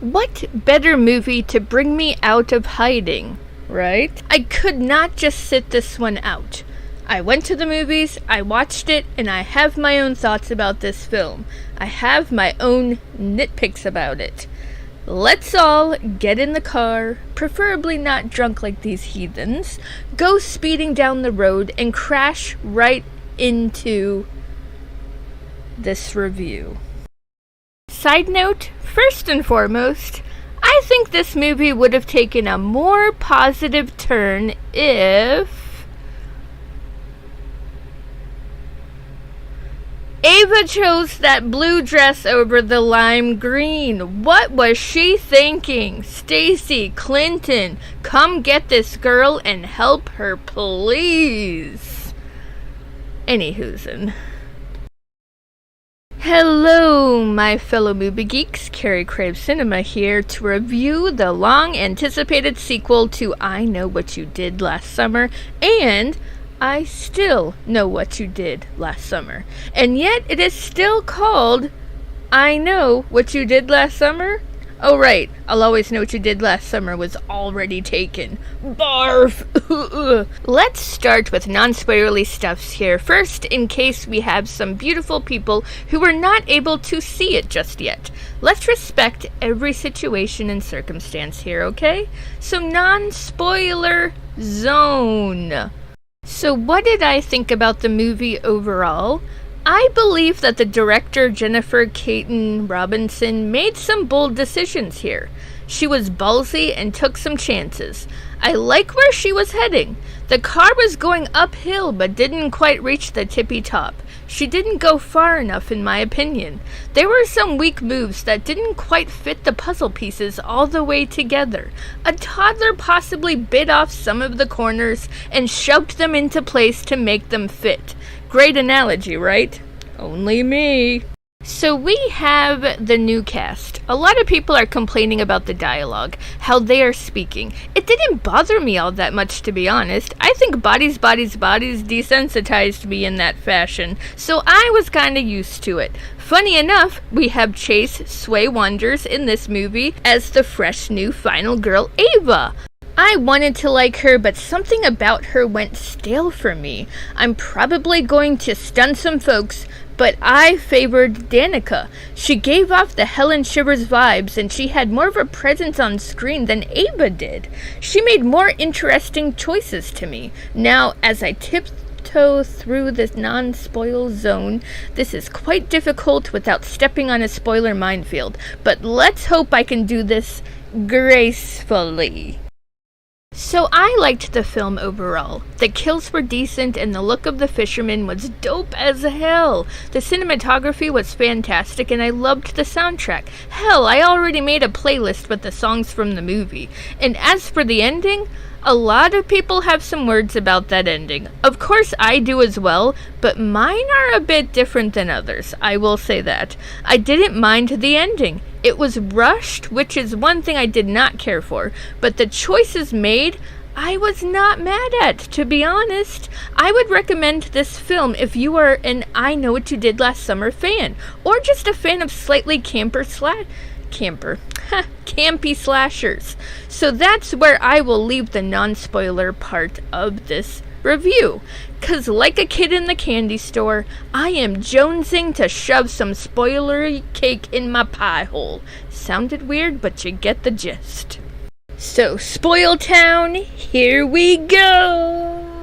What better movie to bring me out of hiding, right? I could not just sit this one out. I went to the movies, I watched it, and I have my own thoughts about this film. I have my own nitpicks about it. Let's all get in the car, preferably not drunk like these heathens, go speeding down the road, and crash right into this review. Side note, first and foremost, I think this movie would have taken a more positive turn if Ava chose that blue dress over the lime green. What was she thinking? Stacy, Clinton, come get this girl and help her, please. Anywhoozin'. Hello, my fellow movie geeks. Carey Craves Cinema here to review the long-anticipated sequel to I Know What You Did Last Summer, and I Still Know What You Did Last Summer. And yet it is still called I Know What You Did Last Summer? Oh right, I'll Always Know What You Did Last Summer was already taken. Barf! Let's start with non-spoilerly stuffs here first, in case we have some beautiful people who were not able to see it just yet. Let's respect every situation and circumstance here, okay? So non-spoiler zone. So what did I think about the movie overall? I believe that the director, Jennifer Caton Robinson, made some bold decisions here. She was ballsy and took some chances. I like where she was heading. The car was going uphill but didn't quite reach the tippy top. She didn't go far enough in my opinion. There were some weak moves that didn't quite fit the puzzle pieces all the way together. A toddler possibly bit off some of the corners and shoved them into place to make them fit. Great analogy, right? Only me. So we have the new cast. A lot of people are complaining about the dialogue, how they are speaking. It didn't bother me all that much, to be honest. I think bodies desensitized me in that fashion, so I was kinda used to it. Funny enough, we have Chase Sway Wonders in this movie as the fresh new final girl, Ava. I wanted to like her, but something about her went stale for me. I'm probably going to stun some folks, but I favored Danica. She gave off the Helen Shivers vibes, and she had more of a presence on screen than Ava did. She made more interesting choices to me. Now, as I tiptoe through this non-spoil zone, this is quite difficult without stepping on a spoiler minefield, but let's hope I can do this gracefully. So I liked the film overall. The kills were decent and the look of the fisherman was dope as hell. The cinematography was fantastic and I loved the soundtrack. Hell, I already made a playlist with the songs from the movie. And as for the ending, a lot of people have some words about that ending. Of course I do as well, but mine are a bit different than others, I will say that. I didn't mind the ending. It was rushed, which is one thing I did not care for, but the choices made, I was not mad at, to be honest. I would recommend this film if you are an I Know What You Did Last Summer fan, or just a fan of slightly campy slashers. So that's where I will leave the non-spoiler part of this review, cause like a kid in the candy store, I am jonesing to shove some spoilery cake in my pie hole. Sounded weird, but you get the gist. So, Spoil Town, here we go!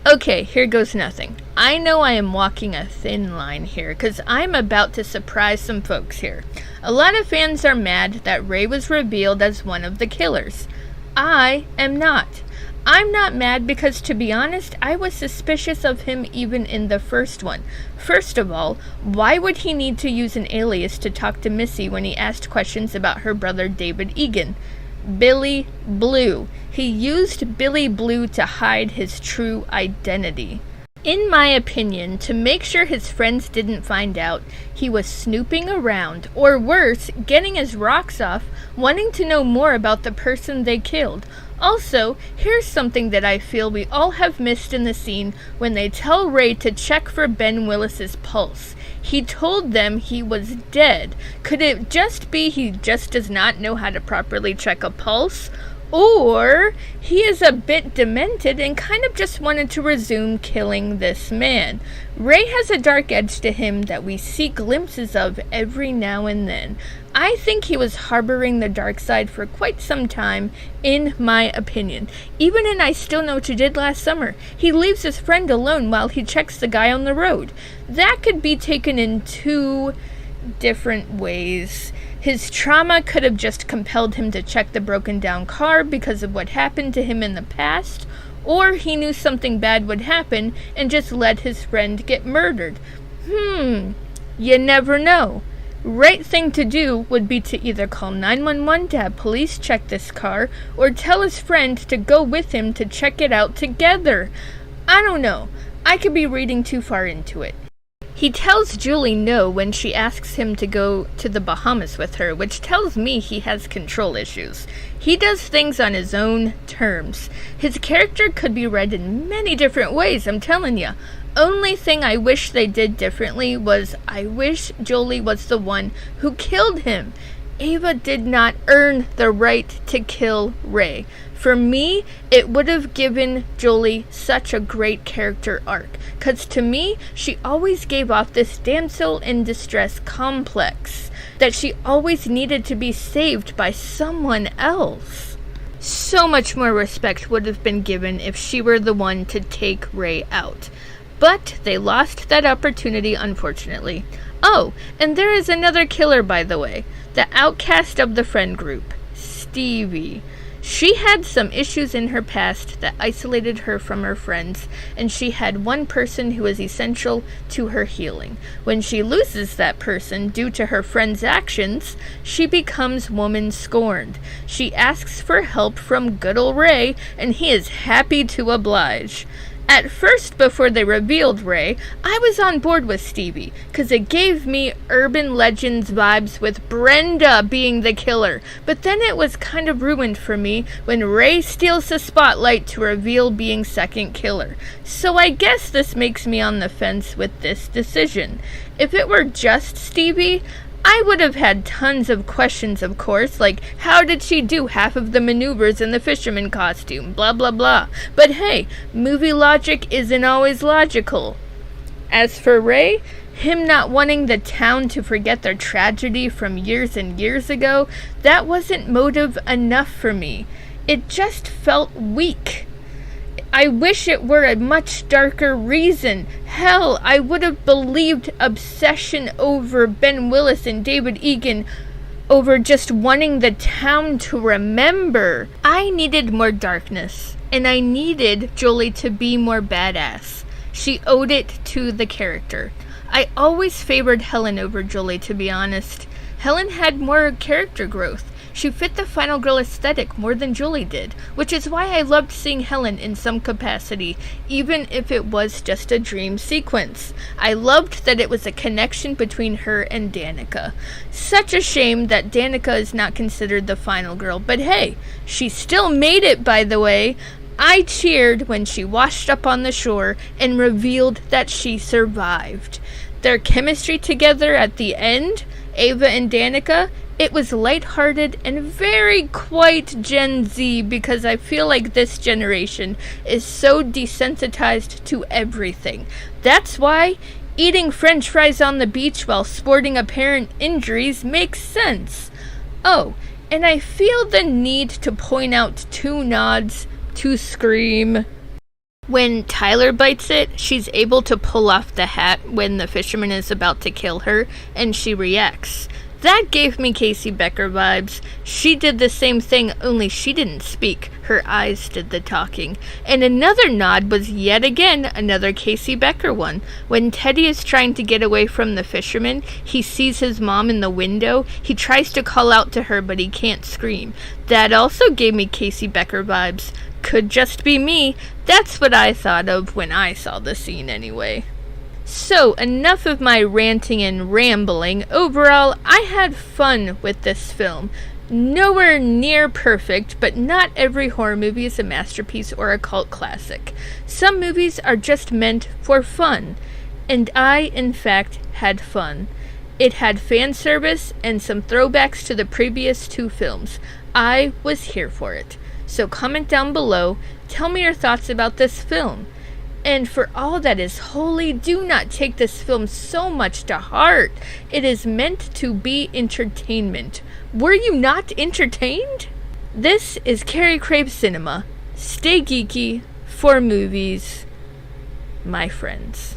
Okay, here goes nothing. I know I am walking a thin line here, cause I'm about to surprise some folks here. A lot of fans are mad that Ray was revealed as one of the killers. I am not. I'm not mad because, to be honest, I was suspicious of him even in the first one. First of all, why would he need to use an alias to talk to Missy when he asked questions about her brother David Egan? Billy Blue. He used Billy Blue to hide his true identity. In my opinion, to make sure his friends didn't find out, he was snooping around, or worse, getting his rocks off, wanting to know more about the person they killed. Also, here's something that I feel we all have missed in the scene when they tell Ray to check for Ben Willis's pulse. He told them he was dead. Could it just be he just does not know how to properly check a pulse? Or he is a bit demented and kind of just wanted to resume killing this man. Ray has a dark edge to him that we see glimpses of every now and then. I think he was harboring the dark side for quite some time, in my opinion. Even in I Still Know What You Did Last Summer, he leaves his friend alone while he checks the guy on the road. That could be taken in two different ways. His trauma could have just compelled him to check the broken down car because of what happened to him in the past, or he knew something bad would happen and just let his friend get murdered. You never know. Right thing to do would be to either call 911 to have police check this car, or tell his friend to go with him to check it out together. I don't know. I could be reading too far into it. He tells Julie no when she asks him to go to the Bahamas with her, which tells me he has control issues. He does things on his own terms. His character could be read in many different ways, I'm telling ya. Only thing I wish they did differently was I wish Julie was the one who killed him. Ava did not earn the right to kill Ray. For me, it would have given Julie such a great character arc, because to me, she always gave off this damsel in distress complex, that she always needed to be saved by someone else. So much more respect would have been given if she were the one to take Ray out. But they lost that opportunity, unfortunately. Oh, and there is another killer, by the way. The outcast of the friend group, Stevie. She had some issues in her past that isolated her from her friends, and she had one person who was essential to her healing. When she loses that person due to her friend's actions, she becomes woman scorned. She asks for help from good ol' Ray, and he is happy to oblige. At first, before they revealed Ray, I was on board with Stevie, because it gave me urban legends vibes with Brenda being the killer, but then it was kind of ruined for me when Ray steals the spotlight to reveal being second killer. So I guess this makes me on the fence with this decision. If it were just Stevie, I would have had tons of questions, of course, like how did she do half of the maneuvers in the fisherman costume, blah blah blah. But hey, movie logic isn't always logical. As for Ray, him not wanting the town to forget their tragedy from years and years ago, that wasn't motive enough for me. It just felt weak. I wish it were a much darker reason. Hell, I would have believed obsession over Ben Willis and David Egan over just wanting the town to remember. I needed more darkness, and I needed Julie to be more badass. She owed it to the character. I always favored Helen over Julie, to be honest. Helen had more character growth. She fit the final girl aesthetic more than Julie did, which is why I loved seeing Helen in some capacity, even if it was just a dream sequence. I loved that it was a connection between her and Danica. Such a shame that Danica is not considered the final girl, but hey, she still made it, by the way. I cheered when she washed up on the shore and revealed that she survived. Their chemistry together at the end, Ava and Danica, it was lighthearted and very quite Gen Z, because I feel like this generation is so desensitized to everything. That's why eating French fries on the beach while sporting apparent injuries makes sense. Oh, and I feel the need to point out two nods to Scream. When Tyler bites it, she's able to pull off the hat when the fisherman is about to kill her, and she reacts. That gave me Casey Becker vibes. She did the same thing, only she didn't speak. Her eyes did the talking. And another nod was yet again another Casey Becker one. When Teddy is trying to get away from the fisherman, he sees his mom in the window. He tries to call out to her, but he can't scream. That also gave me Casey Becker vibes. Could just be me. That's what I thought of when I saw the scene anyway. So, enough of my ranting and rambling. Overall, I had fun with this film. Nowhere near perfect, but not every horror movie is a masterpiece or a cult classic. Some movies are just meant for fun. And I, in fact, had fun. It had fan service and some throwbacks to the previous two films. I was here for it. So comment down below, tell me your thoughts about this film. And for all that is holy, do not take this film so much to heart. It is meant to be entertainment. Were you not entertained? This is Carey Craves Cinema. Stay geeky for movies, my friends.